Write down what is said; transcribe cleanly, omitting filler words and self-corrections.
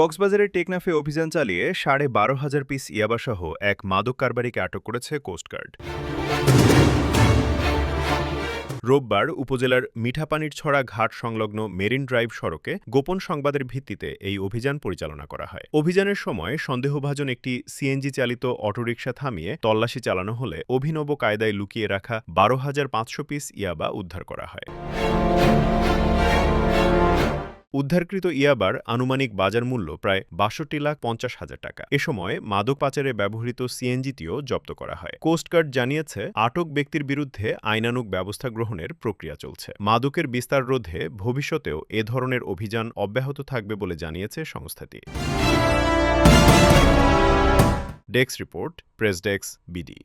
কক্সবাজারের টেকনাফে অভিযান চালিয়ে ১২,৫০০ পিস ইয়াবাসহ এক মাদক কারবারিকে আটক করেছে কোস্টগার্ড। রোববার উপজেলার মিঠাপানির ছড়া ঘাট সংলগ্ন মেরিন ড্রাইভ সড়কে গোপন সংবাদের ভিত্তিতে এই অভিযান পরিচালনা করা হয়। অভিযানের সময় সন্দেহভাজন একটি সিএনজি চালিত অটোরিকশা থামিয়ে তল্লাশি চালানো হলে অভিনব কায়দায় লুকিয়ে রাখা ১২,৫০০ পিস ইয়াবা উদ্ধার করা হয়। উদ্ধারকৃত ইয়াবার আনুমানিক বাজার মূল্য প্রায় ৬২,৫০,০০০ টাকা। এ সময় মাদক পাচারে ব্যবহৃত সিএনজিটিও জব্দ করা হয়। কোস্টগার্ড জানিয়েছে, আটক ব্যক্তির বিরুদ্ধে আইনানুগ ব্যবস্থা গ্রহণের প্রক্রিয়া চলছে। মাদকের বিস্তার রোধে ভবিষ্যতেও এ ধরনের অভিযান অব্যাহত থাকবে বলে জানিয়েছে সংস্থাটি। Desk report, press desk, BD.